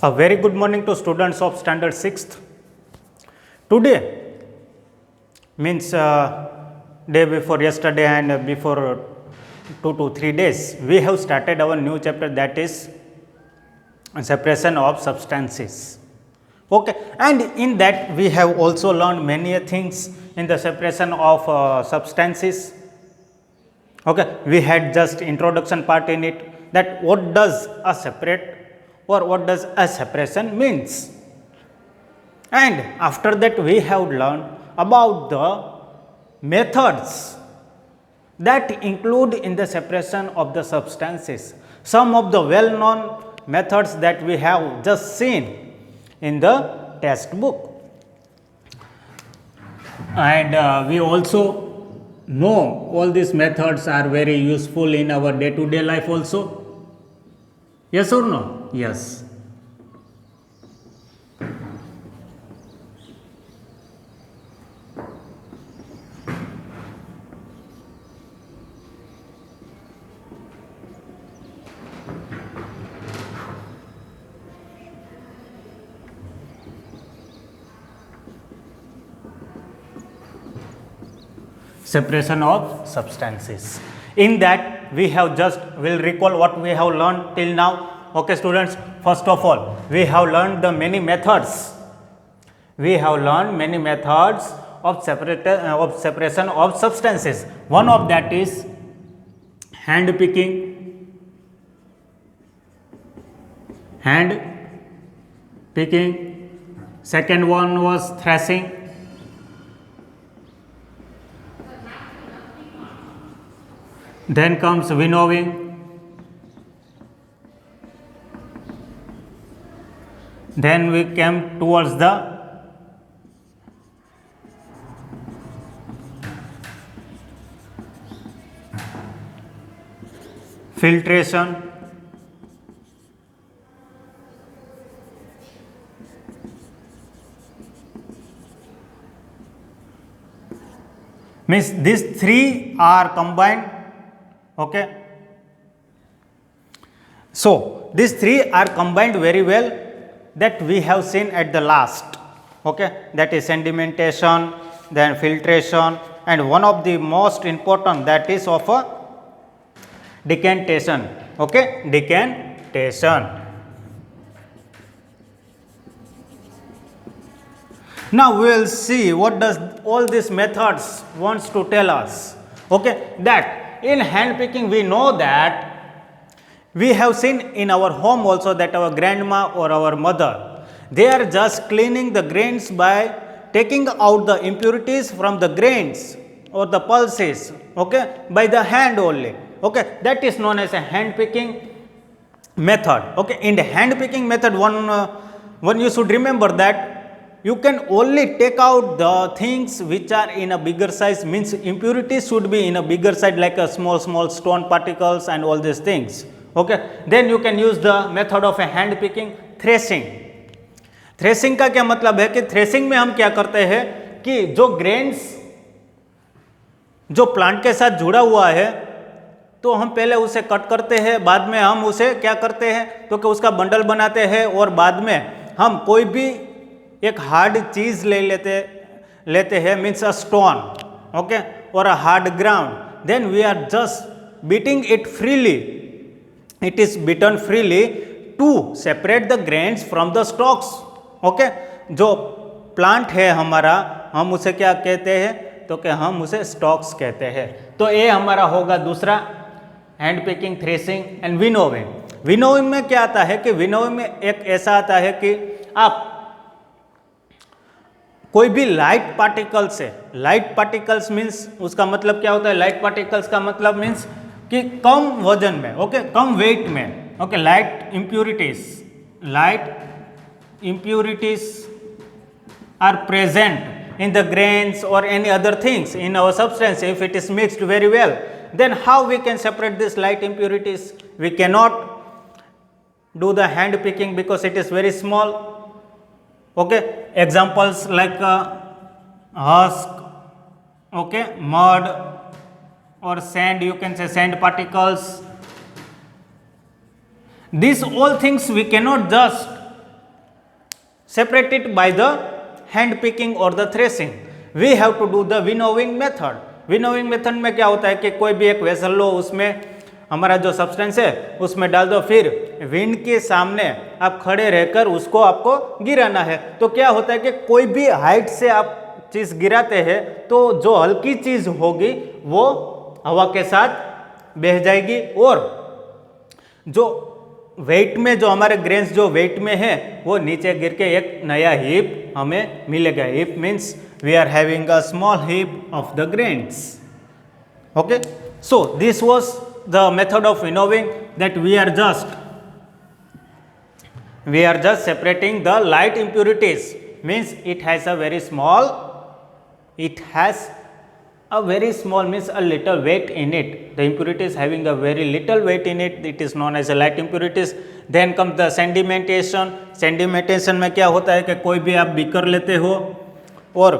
A very good morning to students of standard 6th. Today means day before yesterday and before 2 to 3 days, we have started our new chapter, that is separation of substances. Okay, and in that we have also learned many things in the separation of substances. Okay, we had just introduction part in it, that what does a separate or what does a separation means, and after that we have learned about the methods that include in the separation of the substances, some of the well known methods that we have just seen in the textbook, and we also know all these methods are very useful in our day to day life also. Yes or no? Yes. Separation of substances. In that we have just will recall what we have learned till now. Okay students, first of all we have learned the many methods. We have learned many methods of separation of substances. One of that is hand picking. Second one was thrashing. Then comes winnowing. Then we came towards the filtration. Means these three are combined. Okay, so these three are combined very well, that we have seen at the last. Okay, that is sedimentation, then filtration, and one of the most important, that is of a decantation. Okay, decantation. Now we will see what does all these methods wants to tell us. Okay, that in hand picking we know that we have seen in our home also that our grandma or our mother, they are just cleaning the grains by taking out the impurities from the grains or the pulses, okay, by the hand only. Okay, that is known as a hand picking method. Okay, in the hand picking method, one you should remember that you can only take out the things which are in a bigger size, means impurities should be in a bigger size, like a small stone particles and all these things. Okay, then you can use the method of a hand picking. Threshing का क्या मतलब है कि threshing में हम क्या करते हैं कि जो ग्रेन्स जो प्लांट के साथ जुड़ा हुआ है, तो हम पहले उसे कट करते हैं, बाद में हम उसे क्या करते हैं, तो कि उसका बंडल बनाते हैं, और बाद में हम कोई भी एक हार्ड चीज ले लेते हैं, मीन्स अ स्टोन, ओके, और a hard ground. Then we are just beating it freely. It is beaten freely to separate the grains from the stalks. Okay, जो प्लांट है हमारा, हम उसे क्या कहते हैं, तो कि हम उसे स्टॉक्स कहते हैं. तो ये हमारा होगा दूसरा, hand picking, threshing and winnowing. Winnowing में क्या आता है कि विनोविंग में एक ऐसा आता है कि आप कोई भी लाइट पार्टिकल्स है, लाइट पार्टिकल्स मीन्स उसका मतलब क्या होता है, लाइट पार्टिकल्स का मतलब मीन्स कि कम वजन में, ओके, कम वेट में. Okay, light impurities are present in the grains or any other things in our substance. If it is mixed very well, then how we can separate these light impurities? We cannot do the hand picking because it is very small. Okay, examples like husk, okay, mud or sand, you can say sand particles. These all things we cannot just separate it by the hand picking or the threshing. We have to do the winnowing method. Winnowing method में क्या होता है कि कोई भी एक vessel लो, उसमें हमारा जो सब्सटेंस है उसमें डाल दो, फिर विंड के सामने आप खड़े रहकर उसको आपको गिराना है। तो क्या होता है कि कोई भी हाइट से आप चीज़ गिराते हैं तो जो हल्की चीज़ होगी वो हवा के साथ बह जाएगी, और जो वेट में जो हमारे ग्रेन्स जो वेट में है वो नीचे गिर के एक नया हीप हमें मिलेगा। Heap means we are having a small heap of the grains. Okay, so this was the method of winnowing, that we are just separating the light impurities, means it has a very small means a little weight in it. The impurities having a very little weight in it, it is known as a light impurities. Then comes the sedimentation. Sedimentation में क्या होता है कि कोई भी आप beaker लेते हो और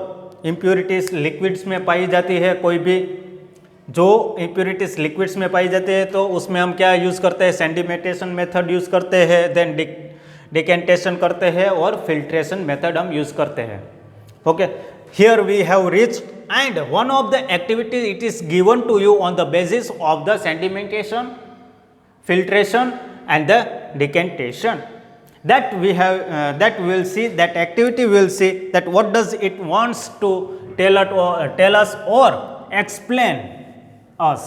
इम्प्योरिटीज़ लिक्विड्स में पाई जाती है, कोई भी जो इम्प्योरिटीज़ लिक्विड्स में पाई जाती है तो उसमें हम क्या यूज़ करते हैं, सेडिमेंटेशन मेथड यूज़ करते हैं, देन डिकेंटेशन करते हैं और फिल्ट्रेशन मेथड हम यूज़ करते हैं। Okay, here we have reached, and one of the activities it is given to you on the basis of the sedimentation, filtration and the decantation. That we have that we will see, that activity we will see that what does it wants to tell us or explain us.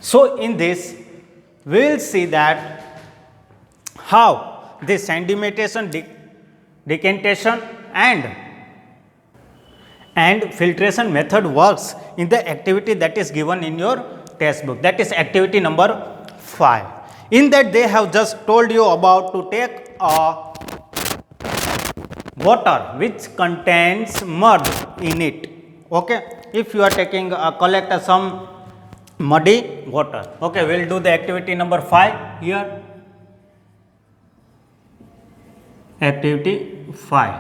So in this we will see that how this sedimentation, decantation and filtration method works in the activity that is given in your textbook, that is activity number 5. In that they have just told you about to take a water which contains mud in it. Okay, if you are taking collect some muddy water. Okay, we will do the activity number 5 here. Activity 5.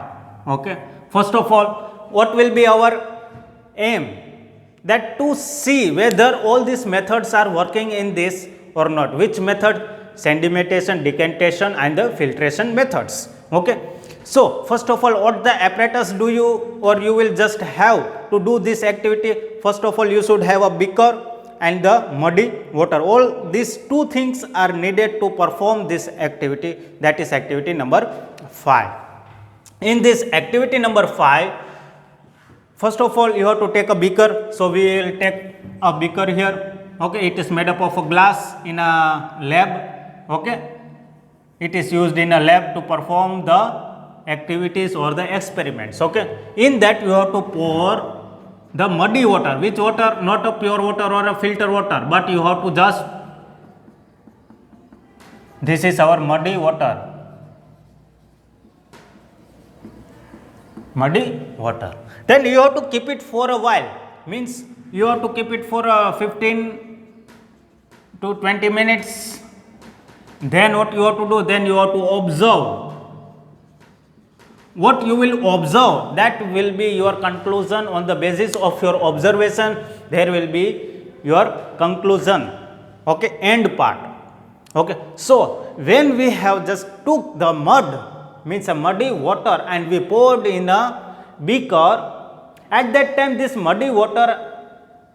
Okay, first of all, what will be our aim? That to see whether all these methods are working in this or not. Which method? Sedimentation, decantation and the filtration methods. Okay, so first of all, what the apparatus do you, or you will just have to do this activity? First of all, you should have a beaker and the muddy water. All these two things are needed to perform this activity, that is activity number 5. In this activity number 5, first of all you have to take a beaker. So we will take a beaker here. Okay, it is made up of a glass in a lab. Okay, it is used in a lab to perform the activities or the experiments. Okay, in that you have to pour the muddy water. Which water? Not a pure water or a filter water, but you have to just, this is our muddy water. Muddy water. Then you have to keep it for a while, means you have to keep it for 15 to 20 minutes. Then what you have to do? Then you have to observe. What you will observe, that will be your conclusion. On the basis of your observation, there will be your conclusion. Okay, end part. Okay, so when we have just took the mud, means a muddy water, and we poured in a beaker, at that time this muddy water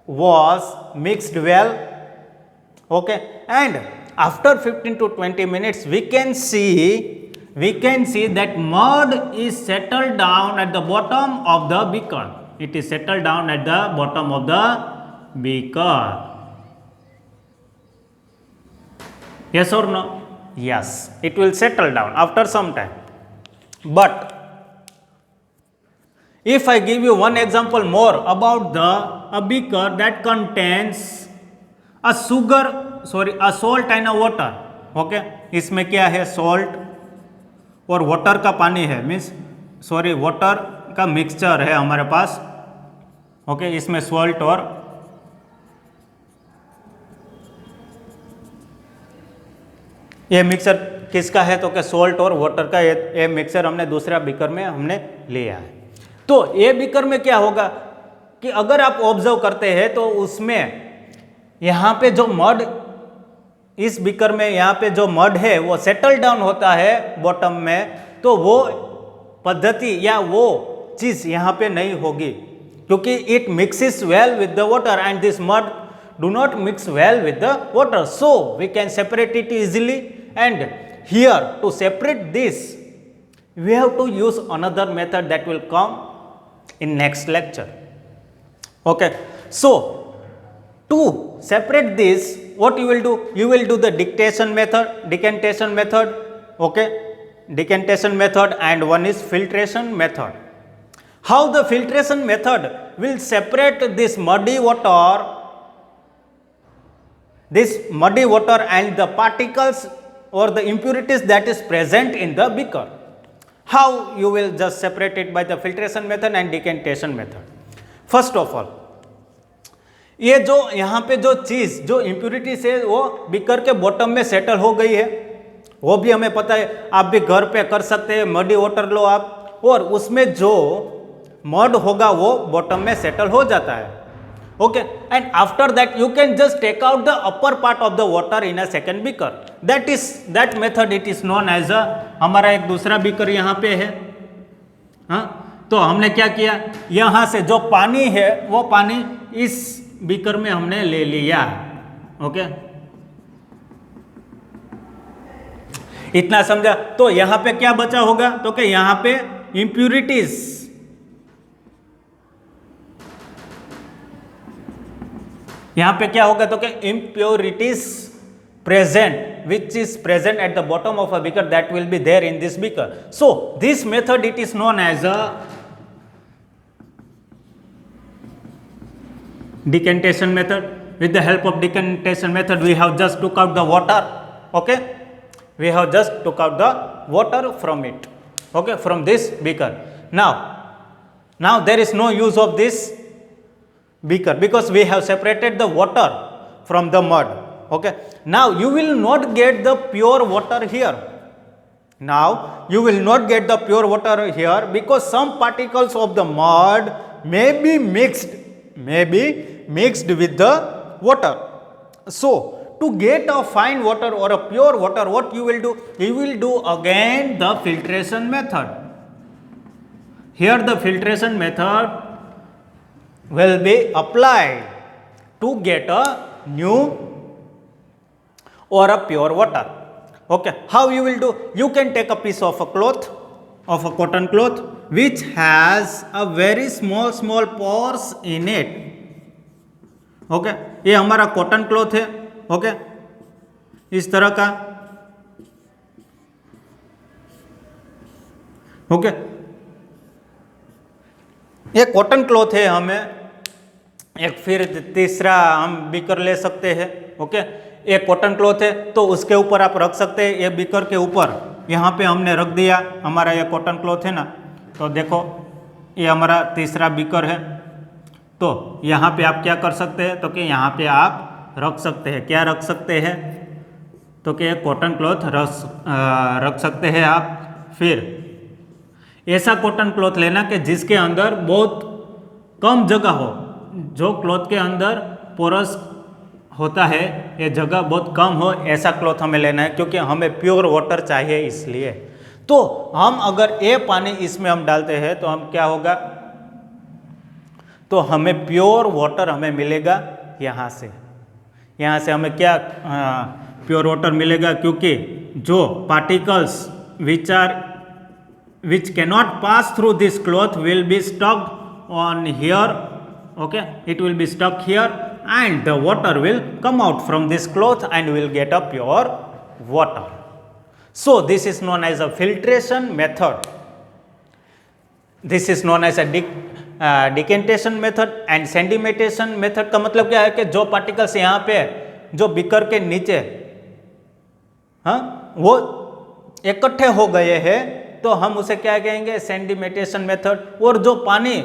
was mixed well. Okay, and after 15 to 20 minutes we can see that mud is settled down at the bottom of the beaker. It is settled down at the bottom of the beaker. Yes or no? Yes, it will settle down after some time. But if I give you one example more about a beaker that contains a salt and a water. Okay, इसमें क्या है? Salt और water का पानी है, means water का mixture है हमारे पास. ओके, इसमें सॉल्ट और ये मिक्सचर किसका है, तो क्या सोल्ट और वाटर का ये मिक्सचर हमने दूसरा बीकर में हमने लिया है। तो ये बीकर में क्या होगा कि अगर आप ऑब्जर्व करते हैं तो उसमें यहाँ पे जो मड, इस बीकर में यहाँ पे जो मड है वो सेटल डाउन होता है बॉटम में, तो वो पद्धति या वो चीज़ यहाँ पे नहीं होगी, क्योंकि it mixes well with the water and this mud do not mix well with the water, so we can separate it easily. And here to separate this we have to use another method that will come in next lecture. Okay, so to separate this, what you will do, you will do the decantation method. Okay, decantation method, and one is filtration method. How the filtration method will separate this muddy water and the particles or the impurities that is present in the beaker. How you will just separate it by the filtration method and decantation method. First of all, ये जो यहाँ पे जो चीज़, जो impurities है वो beaker के bottom में सेटल हो गई है, वो भी हमें पता है। आप भी घर पे कर सकते हैं, मडी वाटर लो आप, और उसमें जो मड होगा वो बॉटम में सेटल हो जाता है। Okay, and after that you can just take out the upper part of the water in a second beaker. That method it is known as a, हमारा एक दूसरा बीकर यहाँ पे है। हाँ, तो हमने क्या किया, यहाँ से जो पानी है वो पानी इस बीकर में हमने ले लिया। ओके, इतना समझा। तो यहाँ पे क्या बचा होगा, तो कि यहाँ पे इम्प्यूरिटीज, यहाँ पे क्या होगा, तो कि impurities present which is present at the bottom of a beaker, that will be there in this beaker. So this method it is known as a decantation method. With the help of decantation method we have just took out the water. Okay, we have just took out the water from it. Okay, from this beaker. Now there is no use of this beaker because we have separated the water from the mud. Okay, now you will not get the pure water here. Now you will not get the pure water here because some particles of the mud may be mixed with the water. So to get a fine water or a pure water, what you will do, you will do again the filtration method. Here the filtration method will be applied to get a new or a pure water. Okay, how you will do, you can take a piece of a cloth, of a cotton cloth which has a very small pores in it. Okay, ये हमारा cotton cloth है. Okay, इस तरह का. Okay, ये cotton cloth है. हमें एक फिर तीसरा हम बीकर ले सकते हैं. ओके, एक कॉटन क्लॉथ है तो उसके ऊपर आप रख सकते हैं. ये बीकर के ऊपर यहाँ पे हमने रख दिया हमारा ये कॉटन क्लॉथ है ना. तो देखो ये हमारा तीसरा बीकर है. तो यहाँ पे आप क्या कर सकते हैं, तो कि यहाँ पे आप रख सकते हैं. क्या रख सकते हैं, तो कि कॉटन क्लॉथ रख सकते हैं आप. फिर ऐसा कॉटन क्लॉथ लेना कि जिसके अंदर बहुत कम जगह हो. जो क्लॉथ के अंदर पोरस होता है ये जगह बहुत कम हो, ऐसा क्लॉथ हमें लेना है क्योंकि हमें प्योर वाटर चाहिए इसलिए. तो हम अगर ये पानी इसमें हम डालते हैं तो हम क्या होगा, तो हमें प्योर वाटर हमें मिलेगा. यहाँ से हमें क्या प्योर वाटर मिलेगा, क्योंकि जो particles which cannot pass through this cloth will be stuck on here. Okay, it will be stuck here and the water will come out from this cloth and will get a pure water. So this is known as a filtration method. This is known as a decantation method and sedimentation method. का मतलब क्या है कि जो particles यहाँ पे जो beaker के नीचे वो इकट्ठे हो गए हैं तो हम उसे क्या कहेंगे, सेडिमेंटेशन मेथड. और जो पानी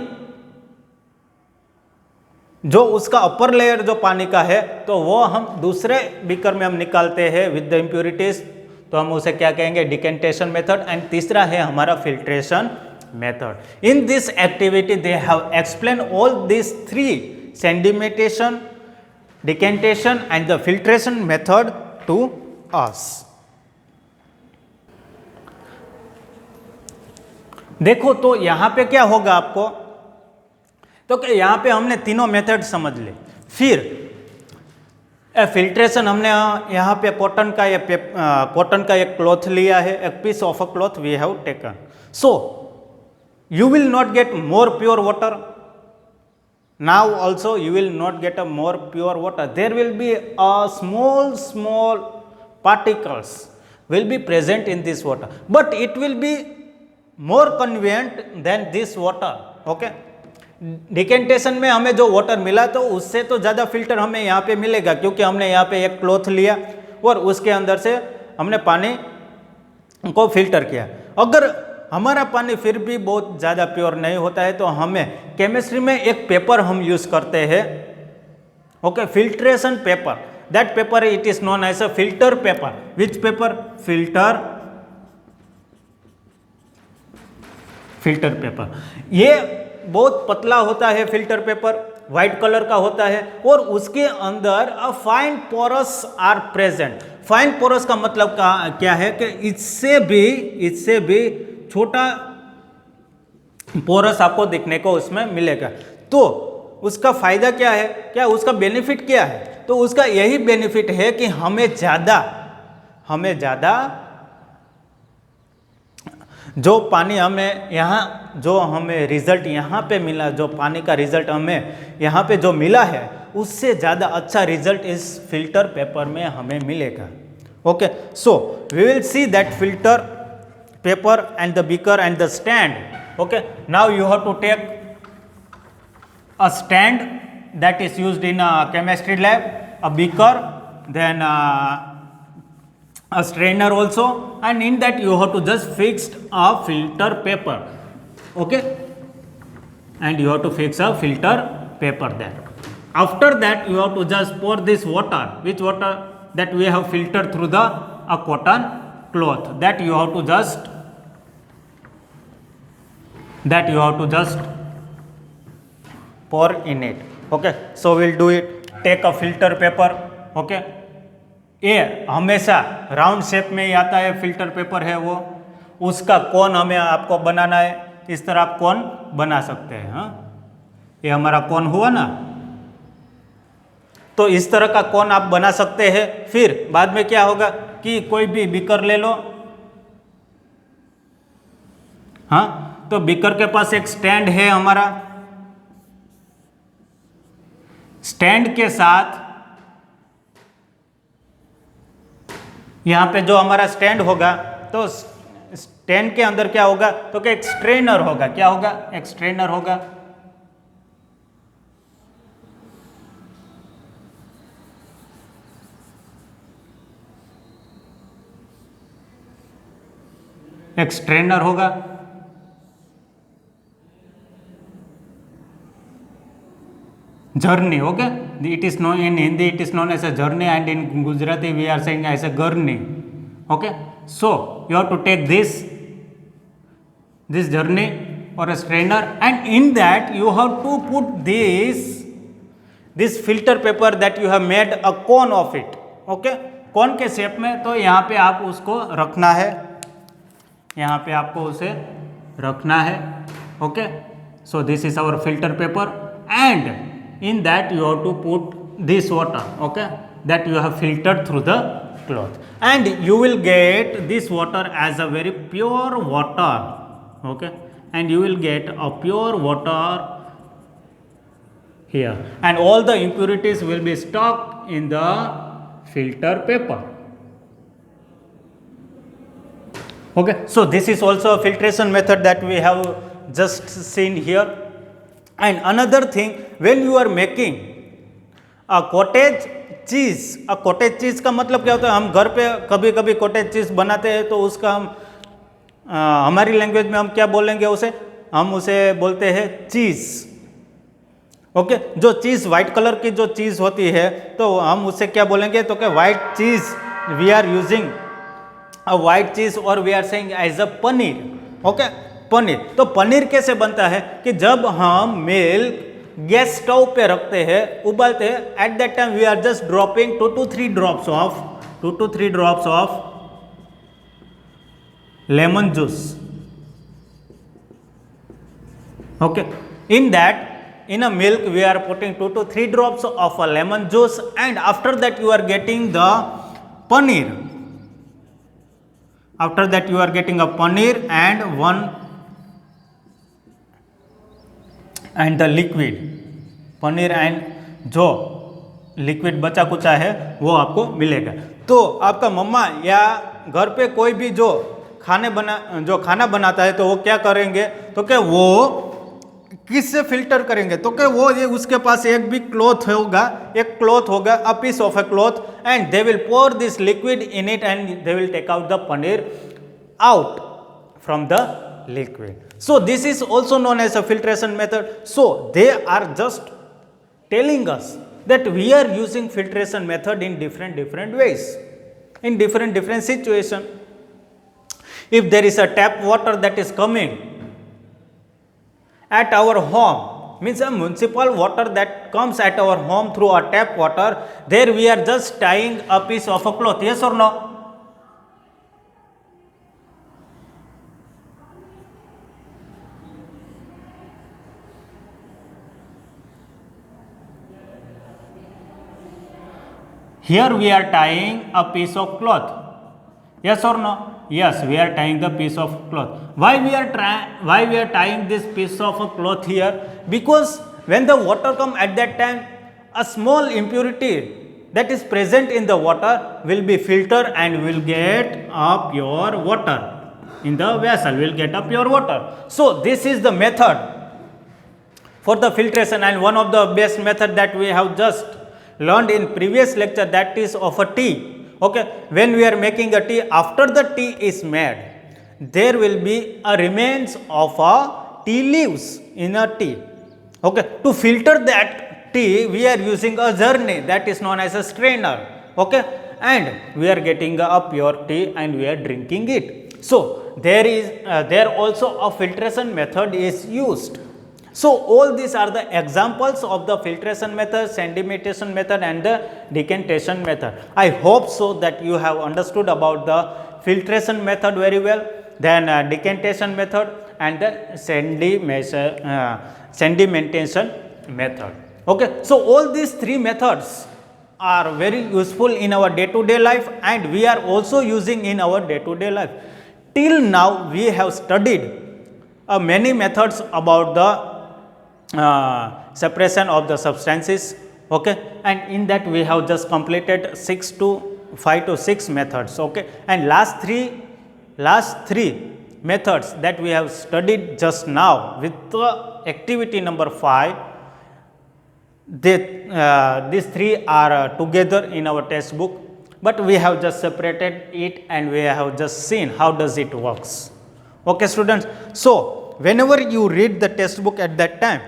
जो उसका अपर लेयर जो पानी का है तो वो हम दूसरे बीकर में हम निकालते हैं विद द इम्प्यूरिटीज. तो हम उसे क्या कहेंगे, डिकेंटेशन मेथड। एंड तीसरा है हमारा filtration method. In this activity they have explain all this 3 sedimentation, decantation and the filtration method to us. देखो तो यहां पे क्या होगा आपको, तो कि यहां पे हमने तीनों मेथड समझ ली। फिर फिल्ट्रेशन हमने यहाँ पे कॉटन का एक क्लॉथ लिया है, एक piece of a cloth we have taken, so you will not get more pure water. Now also you will not get a more pure water. There will be a small particles will be present in this water, but it will be more convenient than this water. Okay, decantation में हमें जो water मिला तो उससे तो ज़्यादा filter हमें यहाँ पे मिलेगा, क्योंकि हमने यहाँ पे एक क्लॉथ लिया और उसके अंदर से हमने पानी को फिल्टर किया। अगर हमारा पानी फिर भी बहुत ज़्यादा प्योर नहीं होता है तो हमें केमिस्ट्री में एक पेपर हम यूज़ करते हैं, okay, filtration paper. That paper it is known as a filter paper. Which paper? Filter paper. ये बहुत पतला होता है फिल्टर पेपर, व्हाइट कलर का होता है और उसके अंदर a fine porous are present. Fine porous का मतलब क्या है कि इससे भी छोटा पोरस आपको देखने को उसमें मिलेगा। तो उसका फायदा क्या है, क्या उसका बेनिफिट क्या है? तो उसका यही बेनिफिट है कि हमें ज़्यादा जो पानी हमें रिजल्ट यहाँ पे मिला, जो पानी का रिजल्ट हमें यहाँ पे जो मिला है, उससे ज़्यादा अच्छा रिजल्ट इस फिल्टर पेपर में हमें मिलेगा। Okay, so we will see that filter paper and the beaker and the stand. Okay, now you have to take a stand that is used in a chemistry lab, a beaker, then a strainer also, and in that you have to just fix a filter paper. Okay, and you have to fix a filter paper there. After that you have to just pour this water, which water that we have filtered through a cotton cloth, that you have to just pour in it. Okay, so we'll do it. Take a filter paper. Okay, ये हमेशा round shape में ही आता है, filter paper है वो, उसका कोन हमें आपको बनाना है। इस तरह आप कोन बना सकते हैं। हाँ, ये हमारा कोन हुआ ना, तो इस तरह का कोन आप बना सकते हैं। फिर बाद में क्या होगा कि कोई भी बीकर ले लो। हाँ, तो बीकर के पास एक स्टैंड है हमारा, स्टैंड के साथ यहाँ पे जो हमारा स्टैंड होगा, तो स्टैंड के अंदर क्या होगा, तो क्या एक स्ट्रेनर होगा। क्या होगा? एक स्ट्रेनर होगा। एक स्ट्रेनर होगा। झरनी, okay, it is known in Hindi, it is known as a jharni, and in Gujarati we are saying as a garni. Okay, so you have to take this jharni or a strainer, and in that you have to put this filter paper that you have made a cone of it. Okay, cone के shape में। तो यहाँ पे आप उसको रखना है, यहाँ पे आपको उसे रखना है। Okay, so this is our filter paper, and in that you have to put this water, okay, that you have filtered through the cloth, and you will get this water as a very pure water. Okay, and you will get a pure water here, and all the impurities will be stocked in the filter paper. Okay, so this is also a filtration method that we have just seen here. And another thing, when you are making a cottage cheese का मतलब क्या होता है? हम घर पे कभी कभी कॉटेज चीज़ बनाते हैं, तो उसका हम हमारी लैंग्वेज में हम क्या बोलेंगे उसे? हम उसे बोलते हैं चीज़। ओके, जो चीज़ वाइट कलर की जो चीज़ होती है, तो हम उसे क्या बोलेंगे? तो क्या white cheese we are using a white cheese or we are saying as a paneer. Okay, paneer. तो पनीर कैसे बनता है कि जब हम मिल्क गैस स्टोव पे रखते हैं, उबालते हैं, at that time we are just dropping 2 to 3 drops of lemon juice. Okay, in that, in a milk we are putting 2 to 3 drops of a lemon juice, and after that you are getting the paneer. After that you are getting a paneer and the liquid paneer and जो liquid बचा कुचा है वो आपको मिलेगा. तो आपका मम्मा या घर पे कोई भी जो खाना बनाता है तो वो क्या करेंगे, तो क्या वो किससे फिल्टर करेंगे, तो क्या वो ये उसके पास एक भी क्लॉथ होगा, a piece of a cloth, and they will pour this liquid in it and they will take out the paneer out from the liquid. So this is also known as a filtration method. So they are just telling us that we are using filtration method in different ways, in different situation. If there is a tap water that is coming at our home, means a municipal water that comes at our home through a tap water, there we are just tying a piece of a cloth, yes or no? Here we are tying a piece of cloth. Yes or no? Yes, we are tying the piece of cloth. Why we are tying this piece of a cloth here? Because when the water come at that time, a small impurity that is present in the water will be filtered and will get a pure water in the vessel. Will get a pure water. So this is the method for the filtration, and one of the best method that we have just learned in previous lecture, that is of a tea. Okay, when we are making a tea, after the tea is made, there will be a remains of a tea leaves in a tea. Okay, to filter that tea we are using a journey that is known as a strainer. Okay, and we are getting a pure tea and we are drinking it. So there also a filtration method is used. So all these are the examples of the filtration method, sedimentation method and the decantation method. I hope so that you have understood about the filtration method very well, then decantation method and the sedimentation method. Okay, so all these three methods are very useful in our day-to-day life, and we are also using in our day-to-day life. Till now we have studied many methods about the separation of the substances. Okay, and in that we have just completed 5 to 6 methods. Okay, and last three methods that we have studied just now with the activity number 5, these three are together in our textbook, but we have just separated it and we have just seen how does it works. Okay students, so whenever you read the textbook at that time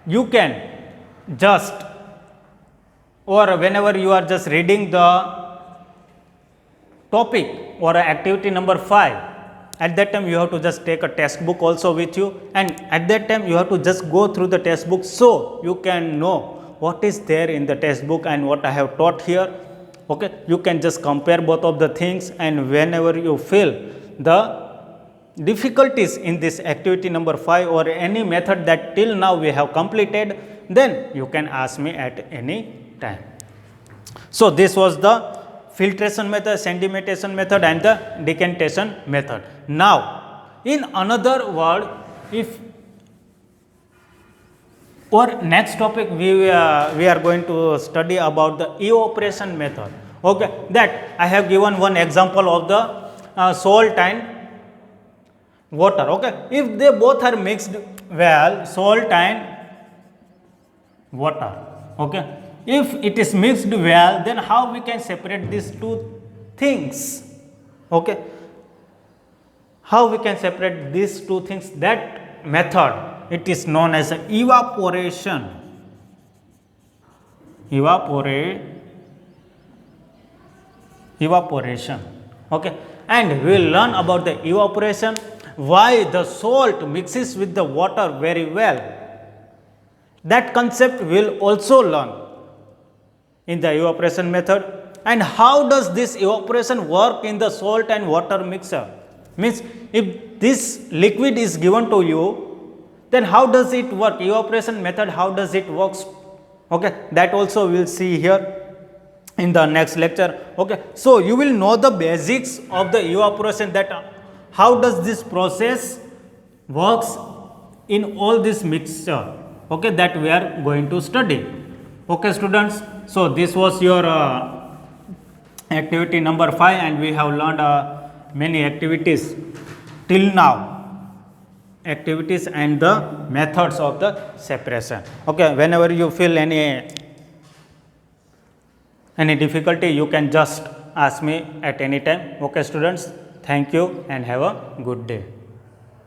you can just, or whenever you are just reading the topic or activity number 5, at that time you have to just take a textbook also with you, and at that time you have to just go through the textbook so you can know what is there in the textbook and what I have taught here. Okay, you can just compare both of the things, and whenever you feel the difficulties in this activity number 5 or any method that till now we have completed, then you can ask me at any time. So this was the filtration method, sedimentation method and the decantation method. Now in another word, if or next topic we are going to study about the evaporation method. Okay, that I have given one example of the salt and water. Okay, if they both are mixed well, salt and water, okay, if it is mixed well, then how we can separate these two things? Okay, how we can separate these two things? That method, it is known as evaporation. evaporation. Okay, and we will learn about the evaporation, why the salt mixes with the water very well. That concept we will also learn in the evaporation method. And how does this evaporation work in the salt and water mixture? Means if this liquid is given to you, then how does it work? Evaporation method, how does it works? Okay, that also we will see here in the next lecture. Okay, so you will know the basics of the evaporation, that how does this process works in all this mixture. Okay, that we are going to study. Okay, students, so this was your activity number 5, and we have learned many activities till now, activities and the methods of the separation. Okay, whenever you feel any difficulty, you can just ask me at any time. Okay, students, thank you and have a good day.